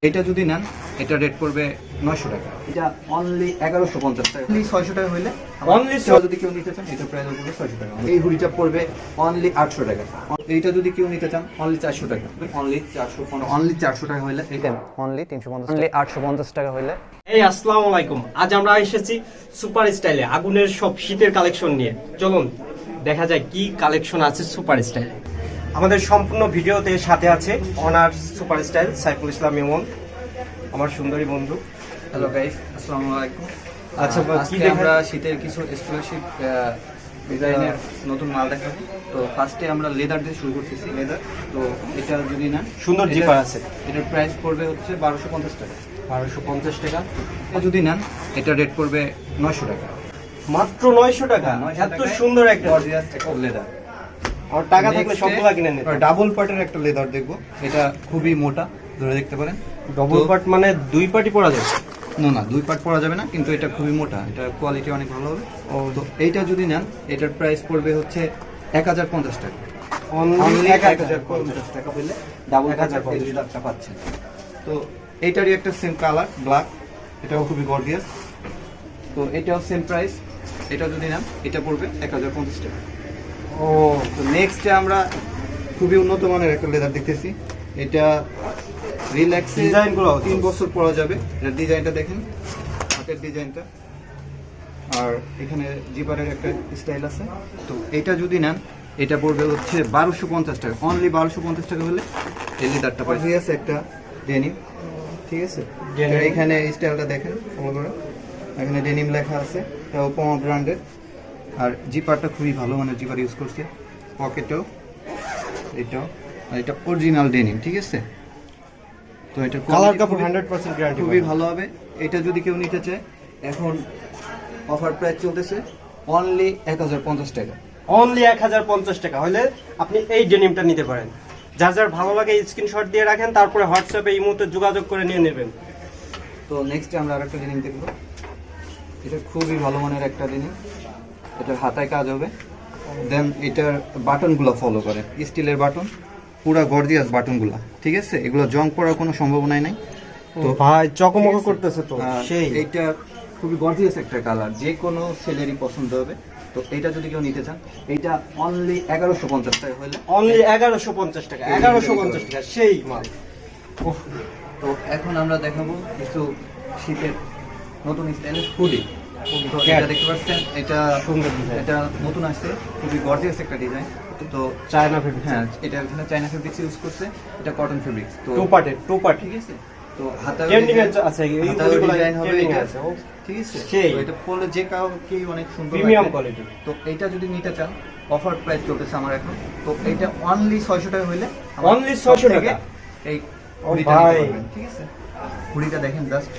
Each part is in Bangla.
এটা যদি নেন এটা রেট পড়বে 900 টাকা। এটা অনলি 1150 টাকা, অনলি 600 টাকা হইলে অনলি যদি কেউ নিতে চান এটা প্রাইস পড়বে 600 টাকা। এই হুডিটা পড়বে অনলি 800 টাকা। এইটা যদি কেউ নিতে চান অনলি 400 টাকা, অনলি 400 টাকা হইলে এটা অনলি 350, অনলি 850 টাকা হইলে। এই আসসালামু আলাইকুম, আজ আমরা এসেছি সুপার স্টাইলে আগুনের সব শীতের কালেকশন নিয়ে। চলুন দেখা যায় কি কালেকশন আছে সুপার স্টাইলে। আমাদের সম্পূর্ণ ভিডিওতে সাথে আছে honour super style Saiful Islam ইমন, আমার সুন্দরী বন্ধু। হ্যালো গাইস, আসসালামু আলাইকুম। আচ্ছা, আজকে আমরা শীতের কিছু এক্সক্লুসিভ ডিজাইনের নতুন মাল দেখাবো। তো ফার্স্টে আমরা লেদার দিয়ে শুরু করতেছি। লেদার, তো এটা যদি না সুন্দর জিপার আছে, এটার প্রাইস পড়বে হচ্ছে 1250 টাকা। 1250 টাকা। এটা যদি নেন এটা রেট পড়বে 900 টাকা, মাত্র 900 টাকা। এত সুন্দর একটা লেদার। আর টাকা থাকলে সবগুলা কিনে নিতে। ডাবল পার্টের একটা লেদার দেখবো, এটা খুবই মোটা, ধরে দেখতে পারেন। ডবল পার্ট মানে দুই পার্টি পরা যাবে? না, দুই পার্ট পরা যাবে না, কিন্তু এটা খুবই মোটা, এটা কোয়ালিটি অনেক ভালো হবে। তো এইটা যদি নেন এটার প্রাইস পড়বে হচ্ছে 1050 টাকা। অনলি 1050 টাকা হইলে ডাবল পার্টটা পাচ্ছেন। তো এইটারই একটা সেম কালার ব্ল্যাক, এটাও খুবই গর্জিয়াস। তো এটাও সেম প্রাইস, এটা যদি নেন এটা পড়বে 1050 টাকা। ও, তো নেক্সটে আমরা খুবই উন্নত মানের একটা লেদার দেখতেছি। এটা রিল্যাক্সে ডিজাইনগুলো 3 বছর পরা যাবে। এটা ডিজাইনটা দেখেন, হাতের ডিজাইনটা, আর এখানে জিপারের একটা স্টাইল আছে। তো এটা যদি নেন এটা পড়বে হচ্ছে 1250 টাকা, অনলি 1250 টাকা হলে এই লেদারটা পাচ্ছি। আছে একটা ডেনিম, ঠিক আছে। এখানে স্টাইলটা দেখেন, ফলো করে এখানে ডেনিম লেখা আছে, এটা পোমা ব্র্যান্ডের। আর জিপারটা খুবই ভালো মানের জিপার ইউজ করছে, পকেটেও এটাও, আর এটা অরিজিনাল ডেনিম, ঠিক আছে। তো এটা কালার কাপড় 100% গ্যারান্টি, খুবই ভালো হবে। এটা যদি কেউ নিতে চায় এখন অফার প্রাইস চলতেছে অনলি 1050 টাকা। অনলি 1050 টাকা হলে আপনি এই ডেনিমটা নিতে পারেন। যার যার ভালো লাগে স্ক্রিনশট দিয়ে রাখেন, তারপরে হোয়াটসঅ্যাপে এই মুহূর্তে যোগাযোগ করে নিয়ে নেবেন। তো নেক্সটে আমরা আরেকটা ডেনিম দেখব। এটা খুবই ভালো মানের একটা ডেনিম, এটার হাতায় কাজ হবে। দেন এটার বাটনগুলো ফলো করে স্টিলের বাটন, পুরা গর্জিয়াস বাটনগুলো, ঠিক আছে। এগুলো জং পড়ার কোনো সম্ভাবনাই নাই। তো ভাই চকমক করতেছে তো সেই। এইটা খুবই গর্জিয়াস একটা কালার, যে কোনো ছেলেরই পছন্দ হবে। তো এইটা যদি কেউ নিতে চান এইটা অনলি 1150 টাকা হলে, অনলি 1150 টাকা। 1150 টাকা সেই মাল। তো এখন আমরা দেখাবো কিছু শীতের নতুন স্টাইলের হুডি। তো এটা দেখতে পাচ্ছেন, এটা সুন্দর ডিজাইন, এটা নতুন আসছে, খুবই গর্জিয়াস একটা ডিজাইন। তো চায়না ফেব্রিক। হ্যাঁ, এটা এখানে চায়না ফেব্রিক্স ইউজ করছে, এটা কটন ফেব্রিক্স। তো টু পার্ট, ঠিক আছে। তো হাতাও ট্রেন্ডিং আছে, এই হুডিগুলো ডিজাইন হবে ট্রেন্ডিং এটা, আছে, ঠিক আছে। সেই। তো এটা পরলে যে কাউকে অনেক সুন্দর প্রিমিয়াম লাগবে। কোয়ালিটি। তো এইটা যদি নিতে চান অফার প্রাইস চলতেছে আমার এখন। তো এইটা অনলি 600 টাকা হইলে, অনলি 600 টাকা এই ও হুডিটা ভাই, নিতে পারবেন, ঠিক আছে। হুডিটা দেখেন জাস্ট,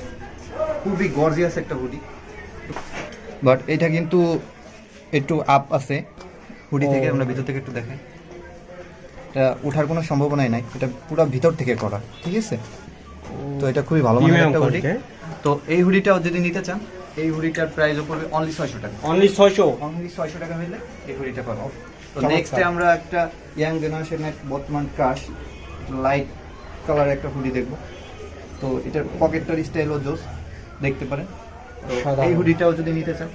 খুবই গর্জিয়াস একটা হুডি। বাট এটা কিন্তু একটু আপ আছে হুডি থেকে, আমরা ভিতর থেকে একটু দেখাই। এটা ওঠার কোনো সম্ভাবনাই নাই, এটা পুরো ভিতর থেকে করা, ঠিক আছে। তো এটা খুবই ভালো মানের একটা হুডি। তো এই হুডিটাও যদি নিতে চান এই হুডিটার প্রাইস পড়বে অনলি 600 টাকা। অনলি 600 টাকা হইলে এই হুডিটা পাবো। তো নেক্সটে আমরা একটা ইয়াং জেনারেশনের বর্তমান ক্রাশ লাইট কালার একটা হুডি দেখবো। তো এটার পকেটটার স্টাইলও জোস, দেখতে পারেন। তো এই হুডিটাও যদি নিতে চান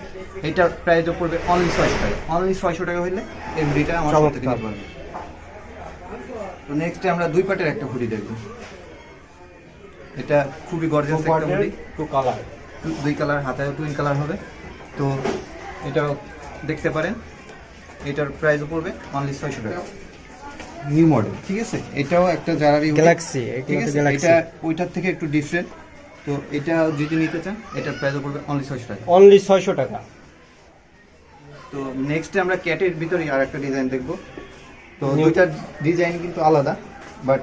এটার প্রাইসও পড়বে অনলি 600 টাকা। অনলি 600 টাকা হইলে এই হুডিটা আমার কাছ থেকে নিতে পারবেন। তো নেক্সটে আমরা দুই পাটের একটা হুডি দেখবো। এটা খুবই গর্জিয়াস একটা হুডি, টু কালার, দুই কালার, হাতায় টুইন কালার হবে। তো এটাও দেখতে পারেন, এটার প্রাইসও পড়বে অনলি 600 টাকা। নিউ মডেল, ঠিক আছে। এটাও একটা জারারি গ্যালাক্সি, ঠিক আছে। এটা ওইটার থেকে একটু ডিফারেন্ট। তো এটা যদি নিতে চান এটার প্রাইসও পড়বে অনলি 600 টাকা। অনলি 600 টাকা। তো নেক্সটে আমরা ক্যাটের ভিতরে আর একটা ডিজাইন দেখব। তো দুইটার ডিজাইন কিন্তু আলাদা, বাট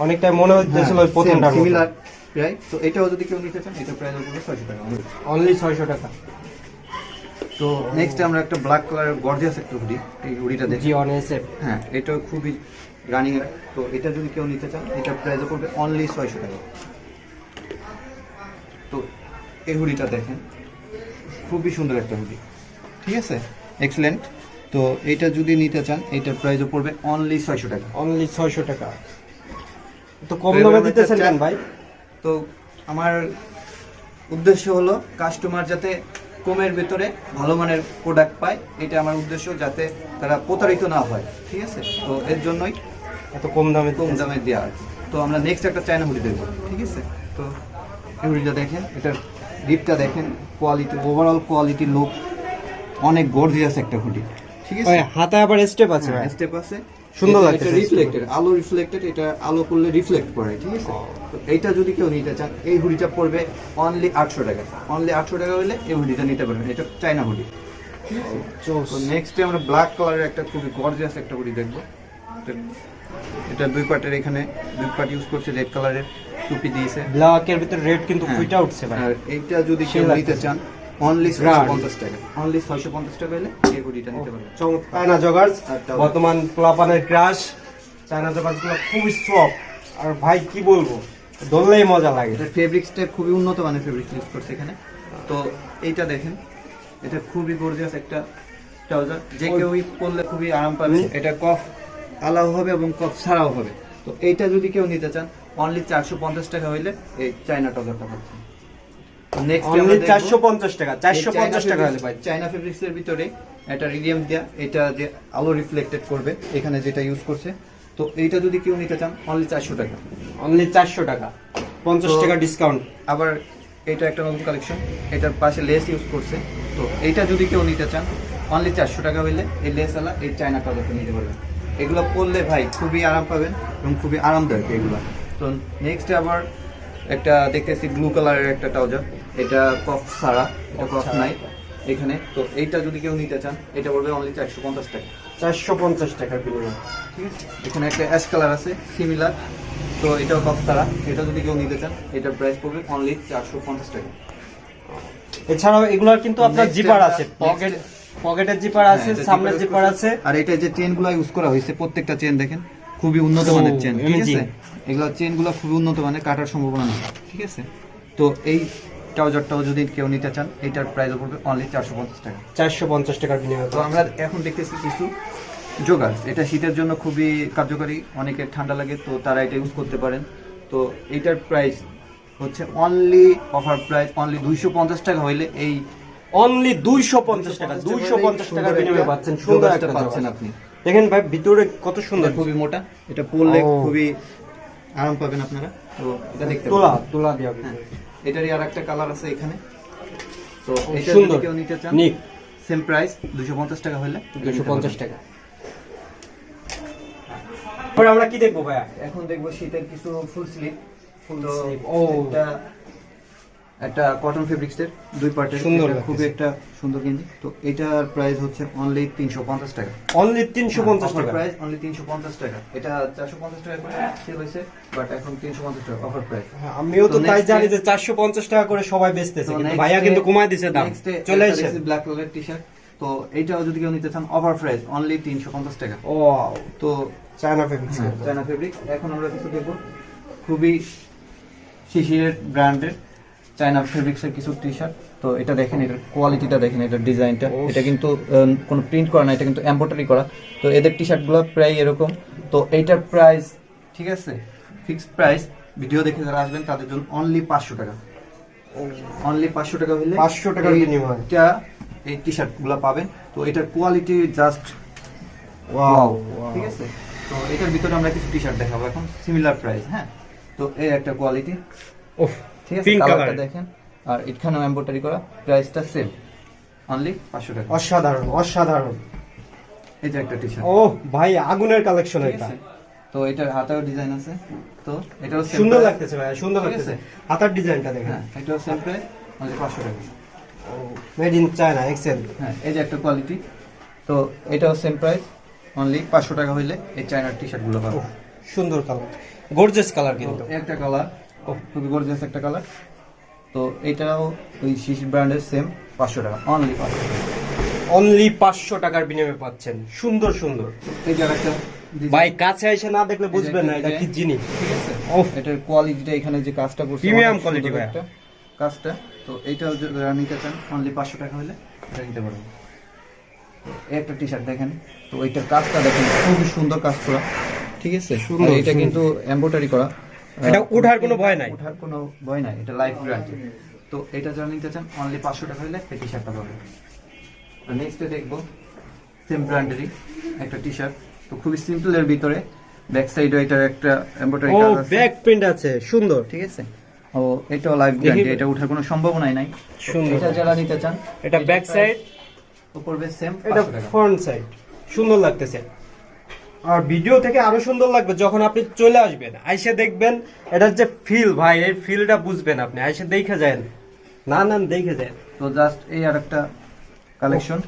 অনেকটা মনে হচ্ছিল ওই প্রথমটার মতো সিমিলার প্রায়। তো এটাও যদি কেউ নিতে চান এটার প্রাইসও পড়বে 600 টাকা, অনলি 600 টাকা। তো নেক্সট আমরা একটা ব্ল্যাক কালারের গর্জিয়াস একটা হুডি, এই হুডিটা দেখি। জি অন এসএফ, হ্যাঁ, এটাও খুবই রানিং। তো এটা যদি কেউ নিতে চান এটার প্রাইসও পড়বে অনলি 600 টাকা। তো এই হুডিটা দেখেন, খুবই সুন্দর একটা হুডি, ঠিক আছে, এক্সেলেন্ট। তো এইটা যদি নিতে চান এটার প্রাইসও পড়বে অনলি 600 টাকা। অনলি 600 টাকা। তো কম দামে দিতেছেন কেন ভাই? তো আমার উদ্দেশ্য হলো কাস্টমার যাতে কমের ভিতরে ভালো মানের প্রোডাক্ট পায়, এটা আমার উদ্দেশ্য, যাতে তারা প্রতারিত না হয়। ঠিক আছে, তো এর জন্যই এত কম দামে দেওয়া আর কি। তো আমরা নেক্সট একটা চায়না হুডি দেখবো। ঠিক আছে, তো এই হুডিটা দেখেন, এটার রিপটা দেখেন, কোয়ালিটি, ওভারঅল কোয়ালিটি, লুক অনেক গর্জিয়াস একটা হুডি। ঠিক আছে, হাতে আবার স্টেপ আছে, স্টেপ আছে, সুন্দর এটা লাগছে। রিফ্লেক্টেড, আলো রিফ্লেক্টেড, এটা আলো করলে রিফ্লেক্ট করে। ঠিক আছে, তো এইটা যদি কেউ নিতে চান, এই হুডিটা পড়বে অনলি 800 টাকা। অনলি 800 টাকা হলে এই হুডিটা নিতে পারবেন, এটা চায়না হুডি। তো নেক্সটে আমরা ব্ল্যাক কালারের একটা খুবই গর্জিয়াস একটা হুডি দেখবো। এটা দুই পার্টের, এখানে দুই পার্ট ইউজ করছে, রেড কালারের টুপি দিয়েছে, ব্ল্যাকের ভিতর রেড কিন্তু ফুটে উঠছে ভাই। আর এইটা যদি কেউ নিতে চান অনলি 650 টাকা, অনলি 650 টাকা হলে এই হুডিটা নিতে পারবেন। চায়না জগার্স বর্তমান প্লাপানের ক্রাশ, চায়না জগার্স গুলো খুবই সফট, আর ভাই কি বলবো, ধরলেই মজা লাগে। এটা ফেব্রিক্সটা খুবই উন্নত মানের ফেব্রিক্স ইউজ করছে এখানে। তো এইটা দেখেন, এটা খুবই গর্জিয়াস একটা ট্রাউজার, যে কেউই পরলে খুবই আরাম পাবে। এটা কফ আলাও হবে এবং কফ ছাড়াও হবে। তো এইটা যদি কেউ নিতে চান অনলি 450 টাকা হইলে এই চায়না ট্রাউজারটা পাচ্ছেন। নেক্সট অনলি 450 টাকা, 450 টাকা হলে ভাই। চায়না ফেব্রিক্সের ভিতরে এটা রিডিয়াম দেয়া, এটা যে আলো রিফ্লেক্টেড করবে এখানে যেটা ইউজ করছে। তো এইটা যদি কেউ নিতে চান অনলি 400 টাকা, অনলি 400 টাকা, 50 টাকা ডিসকাউন্ট। আবার এটা একটা নতুন কালেকশন, এটার পাশে লেস ইউজ করছে। তো এইটা যদি কেউ নিতে চান অনলি 400 টাকা হইলে এই লেস আলা এই চায়না ট্রাউজারটা নিতে পারবেন। এগুলো পরলে ভাই খুবই আরাম পাবেন এবং খুবই আরামদায়ক এগুলো। তো নেক্সট আবার একটা দেখতেছি ব্লু কালারের একটা ট্রাউজার, এটা কফ ছাড়া, এটা কফ নাই এখানে। তো এইটা যদি কেউ নিতে চান এটা পড়বে অনলি 450 টাকা, 450 টাকার বিনিময়ে। ঠিক আছে। এখানে একটা অ্যাশ কালার আছে সিমিলার, তো এটাও কফ ছাড়া, এটা যদি কেউ নিতে চান এটার প্রাইস পড়বে অনলি 450 টাকা। এছাড়াও এগুলার কিন্তু আপনার Next জিপার আমরা- আছে, পকেটের জিপার আছে, এটা সামনের zipper জিপার use আছে। করছে। আর এটা যে চেনগুলো ইউজ করা হয়েছে প্রত্যেকটা চেন দেখেন খুবই উন্নত মানের চেন। ঠিক আছে, amazing। এগুলো চেনগুলো খুবই উন্নত মানের, কাটার সম্ভাবনা নেই। ঠিক আছে, তো এই ট্রাউজারটাও যদি কেউ নিতে চান এটার প্রাইস পড়বে অনলি 450 টাকা। 450 টাকার বিনিময়ে। তো আমরা এখন দেখতেছি কিছু জোগার্স, এটা শীতের জন্য খুবই কার্যকরী, অনেকের ঠান্ডা লাগে তো তারা এটা ইউজ করতে পারেন। তো এইটার প্রাইস হচ্ছে অনলি অফার প্রাইস অনলি 250 টাকা হইলে এই অনলি 250 টাকা, 250 টাকার বিনিময়ে পাচ্ছেন সুন্দর একটা পাচ্ছেন জগার্স। আপনি। দেখেন ভাই ভিতরে কত সুন্দর, এটা খুবই মোটা, এটা পরলে ও। খুবই আরাম পাবেন আপনারা। তো এটা দেখতে তোলা পারেন। তোলা দিয়া হ্যাঁ, এটারই আর একটা কালার আছে এখানে। তো এটা যদি সুন্দর কেউ নিতে চান নিক, সেম প্রাইস 250 টাকা হলে 250 টাকা। পরে আমরা কি দেখবো ভাইয়া? এখন দেখবো শীতের কিছু ফুল স্লিভ। Full তো sleeve, ও। একটা কটন ফেব্রিক্সের দুই পার্টের, সুন্দর এটা লাগতেছে। খুবই একটা সুন্দর গেঞ্জি। তো এটার প্রাইস হচ্ছে অনলি 350 টাকা। অনলি 350 টাকা। প্রাইস অনলি 350 টাকা। এটা 450 টাকা করে সেল হয়েছে, বাট এখন 350 টাকা অফার প্রাইস। হ্যাঁ, আমিও তো তো তাই next জানি এ- যে 450 টাকা করে সবাই বেচতেছে, তো কিন্তু next ভাইয়া এ- কিন্তু কমায় দিছে দাম। next এ চলে একটা এসে দেখছি ব্ল্যাক কালারের টি-শার্ট। তো এইটাও যদি কেউ নিতে চান অফার প্রাইস অনলি 350 টাকা। ও তো চায়না ফেব্রিক্স। China fabric. এখন আমরা কিছু দেখবো খুবই শিশিরের ব্র্যান্ডের চায়না ফেব্রিক্সের কিছু টি শার্ট। তো এটা দেখেন, এটার কোয়ালিটিটা দেখেন, এটার ডিজাইনটা, এটা কিন্তু কোনো প্রিন্ট করা না, এটা কিন্তু এমব্রয়ডারি করা। তো এদের টি শার্টগুলো প্রায় এরকম। তো এইটার প্রাইস ঠিক আছে ফিক্সড প্রাইস, ভিডিও দেখে যারা আসবেন তাদের জন্য অনলি 500 টাকা। অনলি 500 টাকা হলে 500 টাকার বিনিময়ে এটা এই টি শার্টগুলো পাবেন। তো এটার কোয়ালিটি জাস্ট ওয়াও, ঠিক আছে। তো এটার ভিতরে আমরা কিছু টি শার্ট দেখাবো এখন, সিমিলার প্রাইস। হ্যাঁ, তো এই একটা কোয়ালিটি, উফ, ঠিক আছে, পিঙ্ক কালারটা কালার, দেখেন, আর এখানেও এমব্রয়ডারি করা, প্রাইসটা সেম অনলি 500 টাকা। অসাধারণ অসাধারণ। এই যে একটা টি শার্ট, ও ভাই আগুনের কালেকশন ঠিক এটা, আছে। তো এটার হাতেও ডিজাইন আছে, তো এটাও same সুন্দর price। লাগতেছে ভাই, সুন্দর ঠিক লাগতেছে। আছে। হাতার ডিজাইনটা দেখেন, হ্যাঁ, এটাও সেম প্রাইস অনলি 500 টাকা। Made in China excel. হ্যাঁ, এই যে একটা কোয়ালিটি, তো এটাও সেম প্রাইস অনলি 500 টাকা হইলে এই চায়নার টি শার্ট গুলো পাবেন। সুন্দর কালার, গর্জিয়াস কালার কিন্তু। তো একটা কালার, খুবই গর্জিয়াস একটা কালার। তো এটাও ওই শিশির ব্র্যান্ডের সেম 500 টাকা, অনলি 500 টাকা। অনলি 500 টাকার বিনিময়ে পাচ্ছেন সুন্দর সুন্দর। এই যে একটা design, ভাই কাছে এসে না দেখলে বুঝবেন না এটা কি জিনিস। ঠিক আছে। ওফ, এটার কোয়ালিটিটা এখানে যে কাজটা করছে Premium অনেক quality সুন্দর ভাইয়া। একটা কাজটা। তো এইটাও যারা নিতে চান অনলি 500 টাকা হলে এটা নিতে পারবেন। তো এই একটা টি শার্ট দেখেন, তো এইটার কাজটা দেখেন, খুবই সুন্দর কাজ করা, ঠিক আছে। সুন্দর, আর এটা সুন্দর। কিন্তু এমব্রয়ডারি করা, এটা ওঠার কোনো ভয় নাই। ওঠার কোনো ভয় নাই, এটা লাইফ গ্যারান্টি। তো এটা যারা নিতে চান অনলি 500 টাকা হলে এই টি শার্টটা পাবেন। নেক্সটে দেখবো সেম ব্র্যান্ডেরই একটা টি শার্ট, তো খুবই সিম্পল এর ভিতরে, ব্যাক সাইডে এটার একটা এমব্রয়ডারি ও কাজ আছে, ব্যাক প্রিন্ট আছে, সুন্দর। ঠিক আছে। ও এটাও লাইফ গ্যারান্টি, এটা ওঠার কোনো সম্ভাবনাই নাই। সুন্দর। এটা যারা নিতে চান এটা ব্যাক সাইড, তো পড়বে সেম এটা 500 টাকা। ফ্রন্ট সাইড, সুন্দর লাগতেছে। আর ভিডিও থেকে আরো সুন্দর লাগবে যখন আপনি চলে আসবেন, আইসে দেখবেন এটার যে ফিল, ভাই এই ফিলটা বুঝবেন আপনি, আইসে দেখে যান, না না দেখে যান। তো জাস্ট এই আরেকটা কালেকশন,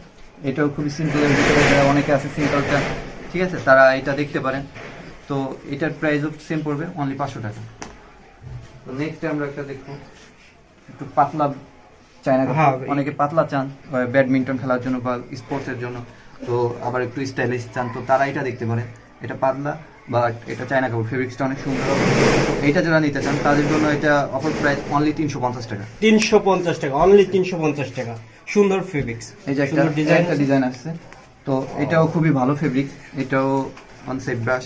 এটাও খুবই সিম্পল এর ভিতরে, যারা অনেকে আছে সিম্পলটা, ঠিক আছে, তারা এটা দেখতে পারেন। তো এটার প্রাইসও সেম পড়বে অনলি 500 টাকা। তো নেক্সট আমরা একটা দেখবো একটু পাতলা চায়না কাপড়। হ্যাঁ, অনেকে পাতলা চান ব্যাডমিন্টন খেলার জন্য বা স্পোর্টসের জন্য, তো আবার একটু স্টাইলিশ চান, তো তারা এটা দেখতে পারেন। এটা পাতলা বা এটা চায়না কাপড়, ফেব্রিক্সটা অনেক সুন্দর হবে। তো এইটা যারা নিতে চান তাদের জন্য এটা অফার প্রাইস অনলি 350 টাকা। 350 টাকা, অনলি 350 টাকা। সুন্দর ফেব্রিক্স, এই যে একটা ডিজাইন আসছে, তো এটাও খুবই ভালো ফেব্রিক, এটাও অন সেট ব্রাশ,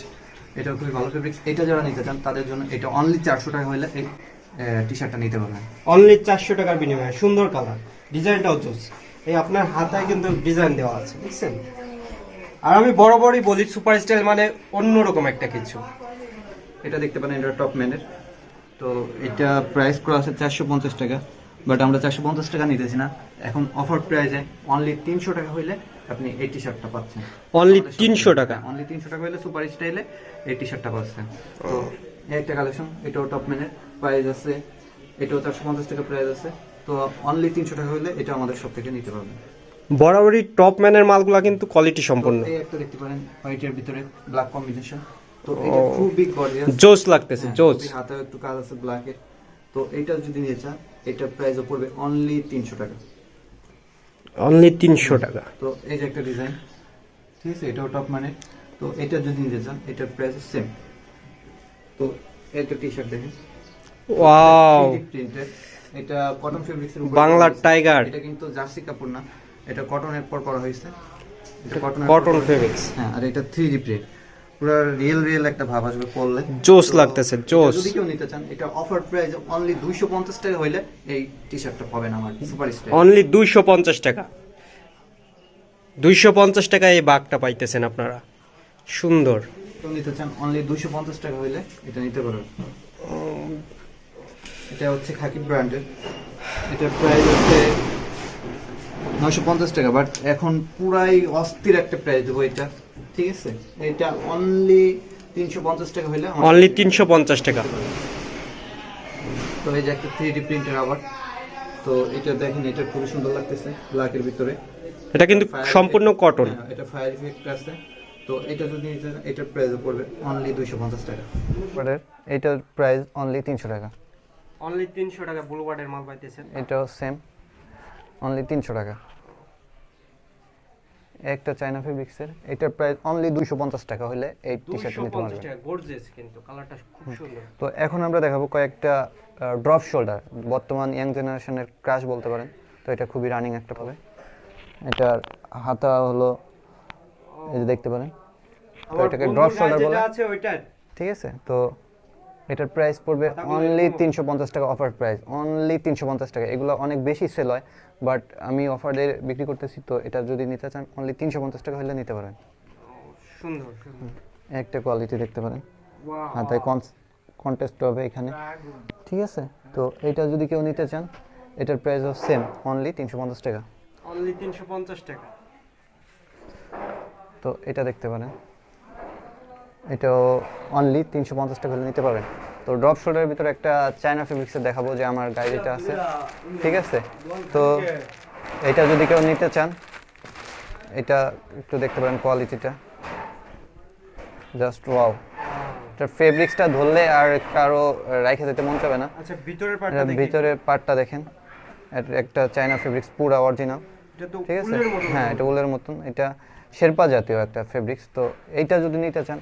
এটাও খুবই ভালো ফেব্রিক্স। এটা যারা নিতে চান তাদের জন্য এটা অনলি 400 টাকা হলে এই টি শার্টটা নিতে পারবেন। অনলি 400 টাকার বিনিময়ে সুন্দর কালার, ডিজাইনটাও জোস। এই আপনার হাতায় কিন্তু ডিজাইন দেওয়া আছে, বুঝছেন। আর আমি বরাবরই বলি সুপার স্টাইল মানে অন্যরকম একটা কিছু। এটা দেখতে পারেন, এটা টপ ম্যানের। তো এটা প্রাইস করা আছে 450 টাকা, বাট আমরা 450 টাকা নিতেছি না, এখন অফার প্রাইসে অনলি 300 টাকা হইলে আপনি এই টি শার্টটা পাচ্ছেন। অনলি 300 টাকা, অনলি 300 টাকা হলে সুপার স্টাইলে এই টি শার্টটা পাচ্ছেন। তো এই একটা কালেকশন, এটাও টপ ম্যানের, প্রাইস আছে এটাও 450 টাকা প্রাইস আছে। তো অনলি 300 টাকা হলে এটা আমাদের সব থেকে নিতে পারবেন। বরাবরই টপ ম্যানের মালগুলা কিন্তু কোয়ালিটি সম্পন্ন, এই একটা দেখতে পারেন হোয়াইটের ভিতরে ব্ল্যাক কম্বিনেশন, তো এটা খুব বিগ গর্জিয়াস, জোস লাগতেছে, জোস। হাতেও একটু কাজ আছে ব্ল্যাকের। তো এইটা যদি নিয়ে চান এটার প্রাইসও পড়বে অনলি 300 টাকা। অনলি 300 টাকা। তো এই যে একটা ডিজাইন, ঠিক আছে, এটাও টপ মানে। তো এটা যদি নিতে চান এটার প্রাইস সেম। তো একটা টি শার্ট দেখেন, ওয়াও, প্রিন্টেড, এটা কটন ফেব্রিক্সের উপর বাংলার টাইগার। এটা কিন্তু জার্সি কাপড় না, এটা কটনের পর করা হয়েছে, এটা কটন ফেব্রিক্স। হ্যাঁ, আর এটা 3D প্রিন্ট, পুরো রিয়েল একটা ভাব আসবে পরলে, জোস লাগতেছে, জোস। যদি কেউ নিতে চান এটা অফার প্রাইস অনলি 250 টাকা হইলে এই টি শার্টটা পাবেন আমার সুপার স্টাইল। অনলি 250 টাকা, 250 টাকা এই বাগটা পাইতেছেন আপনারা, সুন্দর। কেউ নিতে চান অনলি 250 টাকা হইলে এটা নিতে পারবেন। এটা হচ্ছে খাকি ব্র্যান্ডের, এটার প্রাইস হচ্ছে 950 টাকা, বাট এখন পুরাই অস্থির একটা প্রাইস দেবো এটা, ঠিক আছে। এটা অনলি 350 টাকা হইলে অনলি 350 টাকা। তো এই যে একটা 3D প্রিন্টের আবার, তো এটা দেখেন, এটা খুবই সুন্দর লাগতেছে ব্ল্যাকের ভিতরে, এটা কিন্তু সম্পূর্ণ কটন। এটা ফায়ার ইফেক্ট আছে। তো এটা যদি নিতে চান এটার প্রাইস পড়বে অনলি 250 টাকা। এটার প্রাইস অনলি 300 টাকা। অনলি 300 টাকা ব্লুবার্ডের মাল পাইতেছেন। এটাও সেম, অনলি 300 টাকা। একটা চায়না ফেব্রিক্সের, এটার প্রাইস অনলি 250 টাকা হলে এই টি শার্ট নিতে পারবেন। 250 টাকা, গর্জিয়াস, কিন্তু কালারটা খুব সুন্দর। তো এখন আমরা দেখাবো কয়েকটা ড্রপ শোল্ডার, বর্তমান ইয়াং জেনারেশনের ক্রাশ বলতে পারেন। তো এটা খুবই রানিং একটা পাবে। এটার হাতা হলো এই যে দেখতে পারেন, তো এটাকে ড্রপ শোল্ডার বলে, আছে ওইটা, ঠিক আছে। তো এটার প্রাইস পড়বে অনলি 350 টাকা, অফার প্রাইস অনলি 350 টাকা। এগুলো অনেক বেশি সেল হয়, বাট আমি অফারে বিক্রি করতেছি, তো এটা যদি নিতে চান অনলি 350 টাকা হলে নিতে পারেন। সুন্দর। একটা কোয়ালিটি দেখতে পারেন, হাতায় কন্টেস্ট হবে এখানে, ঠিক আছে। তো এটা যদি কেউ নিতে চান এটার প্রাইসও সেম, অনলি 350 টাকা। অনলি 350 টাকা। তো এটা দেখতে পারেন, এটাও অনলি 350 টাকা হলে নিতে পারবেন। তো ড্রপ শোল্ডারের ভিতরে একটা চায়না ফেব্রিক্সের দেখাবো, যে আমার গাড়িটা আছে, ঠিক আছে। তো এটা যদি কেউ নিতে চান এটা একটু দেখতে পারেন কোয়ালিটিটা, জাস্ট ওয়াও। এটার ফেব্রিক্সটা ধরলে আর কারো রাইখে যেতে মন চাবে না। আচ্ছা, ভিতরের পার্টটা দেখেন, ভিতরের পার্টটা দেখেন, একটা চায়না ফেব্রিক্স পুরো অরিজিনাল, এটা তো ঠিক আছে। উলের মতো। হ্যাঁ, এটা উলের মতন, এটা শেরপা জাতীয় একটা ফেব্রিক্স। তো এইটা যদি নিতে চান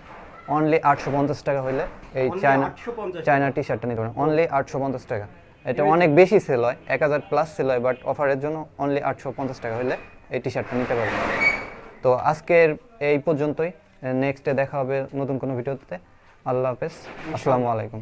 অনলি 850 টাকা হলে এই চায়না টি শার্টটা নিতে পারেন, অনলি 850 টাকা। এটা অনেক বেশি সেল হয়, 1000 প্লাস সেল হয়, বাট অফারের জন্য অনলি 850 টাকা হলে এই টি শার্টটা নিতে পারবেন। তো আজকের এই পর্যন্তই, নেক্সটে দেখা হবে নতুন কোনো ভিডিওতে। আল্লাহ হাফেজ, আসসালামু আলাইকুম।